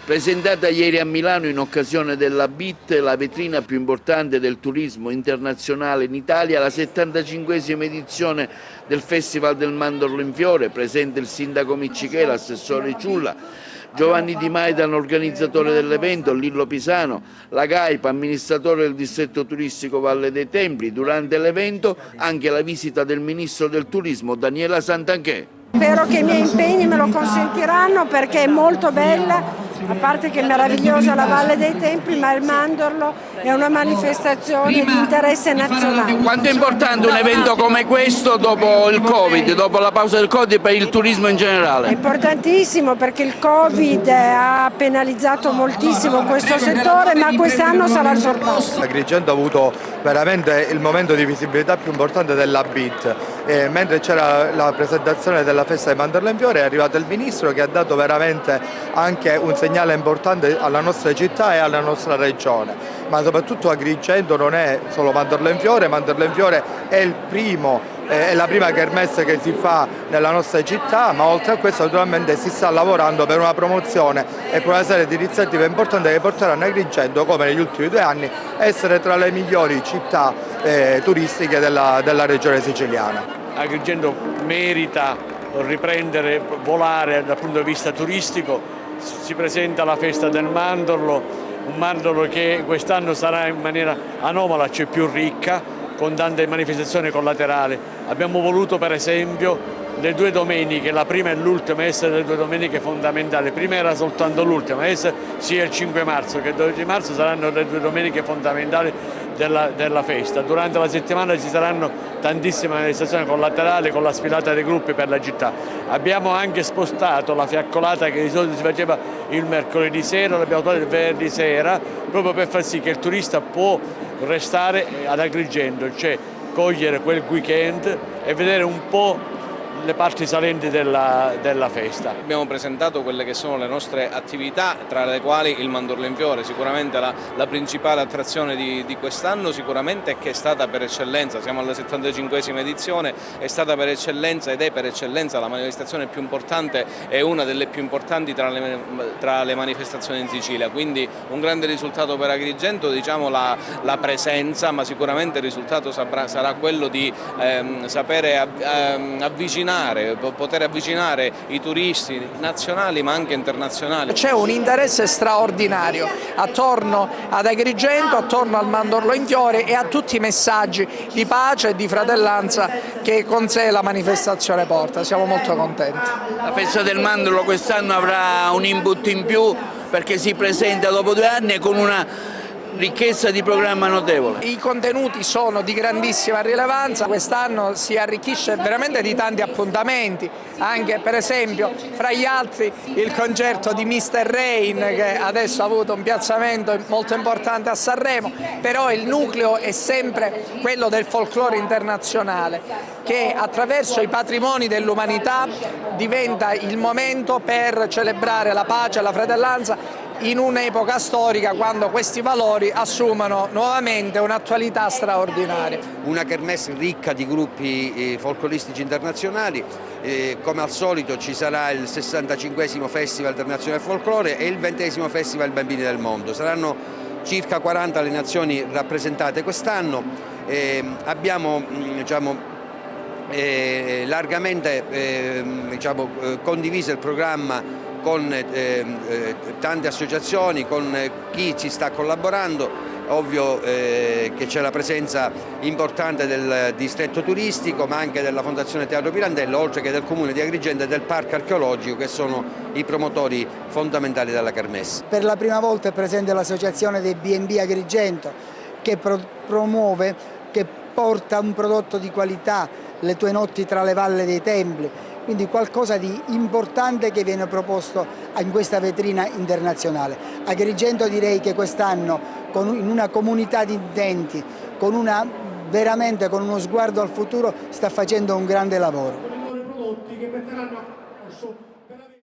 Presentata ieri a Milano in occasione della BIT, la vetrina più importante del turismo internazionale in Italia, la 75esima edizione del Festival del Mandorlo in Fiore, presente il sindaco Miccichè, l'assessore Ciulla, Giovanni Di Maidan, organizzatore dell'evento, Lillo Pisano, la GAIP, amministratore del distretto turistico Valle dei Templi. Durante l'evento anche la visita del ministro del turismo Daniela Santanchè. Spero che i miei impegni me lo consentiranno perché è molto bella. A parte che è meravigliosa la Valle dei Templi, ma il Mandorlo è una manifestazione di interesse nazionale. Quanto è importante un evento come questo dopo il Covid, dopo la pausa del Covid per il turismo in generale? È importantissimo perché il Covid ha penalizzato moltissimo questo settore, ma quest'anno sarà il sorpasso. Agrigento ha avuto veramente il momento di visibilità più importante della BIT. Mentre c'era la presentazione della festa di Mandorlo in Fiore è arrivato il ministro che ha dato veramente anche un segnale importante alla nostra città e alla nostra regione, ma soprattutto Agrigento non è solo Mandorlo in Fiore è la prima kermesse che si fa nella nostra città, ma oltre a questo naturalmente si sta lavorando per una promozione e per una serie di iniziative importanti che porteranno Agrigento, come negli ultimi 2 anni, a essere tra le migliori città turistiche della regione siciliana. Agrigento merita riprendere, volare dal punto di vista turistico. Si presenta la festa del Mandorlo, un Mandorlo che quest'anno sarà in maniera anomala, cioè più ricca, con tante manifestazioni collaterali. Abbiamo voluto per esempio le 2 domeniche, la prima e l'ultima, essere le 2 domeniche fondamentali. Prima era soltanto l'ultima, sia il 5 marzo che il 12 marzo saranno le 2 domeniche fondamentali della festa. Durante la settimana ci saranno tantissime manifestazioni collaterali con la sfilata dei gruppi per la città. Abbiamo anche spostato la fiaccolata che di solito si faceva il mercoledì sera, l'abbiamo fatto il venerdì sera, proprio per far sì che il turista può restare ad Agrigento, cioè cogliere quel weekend e vedere un po' le parti salenti della festa. Abbiamo presentato quelle che sono le nostre attività, tra le quali il Mandorlo in Fiore, sicuramente la principale attrazione di quest'anno sicuramente è che è stata per eccellenza, siamo alla 75esima edizione, è stata per eccellenza ed è per eccellenza la manifestazione più importante e una delle più importanti tra le manifestazioni in Sicilia, quindi un grande risultato per Agrigento, diciamo la presenza, ma sicuramente il risultato sarà quello di sapere poter avvicinare i turisti nazionali ma anche internazionali. C'è un interesse straordinario attorno ad Agrigento, attorno al Mandorlo in Fiore e a tutti i messaggi di pace e di fratellanza che con sé la manifestazione porta. Siamo molto contenti. La festa del Mandorlo quest'anno avrà un input in più perché si presenta dopo 2 anni con una ricchezza di programma notevole. I contenuti sono di grandissima rilevanza, quest'anno si arricchisce veramente di tanti appuntamenti, anche per esempio fra gli altri il concerto di Mr. Rain che adesso ha avuto un piazzamento molto importante a Sanremo, però il nucleo è sempre quello del folklore internazionale che attraverso i patrimoni dell'umanità diventa il momento per celebrare la pace e la fratellanza in un'epoca storica quando questi valori assumono nuovamente un'attualità straordinaria. Una kermesse ricca di gruppi folcloristici internazionali, come al solito ci sarà il 65esimo Festival internazionale folklore e il 20esimo Festival Bambini del Mondo. Saranno circa 40 le nazioni rappresentate quest'anno. Abbiamo largamente condiviso il programma con tante associazioni, con chi ci sta collaborando. Ovvio che c'è la presenza importante del distretto turistico ma anche della Fondazione Teatro Pirandello, oltre che del Comune di Agrigento e del Parco Archeologico, che sono i promotori fondamentali della kermesse. Per la prima volta è presente l'associazione dei B&B Agrigento che promuove, che porta un prodotto di qualità, le tue notti tra le Valle dei Templi, quindi qualcosa di importante che viene proposto in questa vetrina internazionale. Agrigento direi che quest'anno in una comunità di intenti, veramente con uno sguardo al futuro, sta facendo un grande lavoro.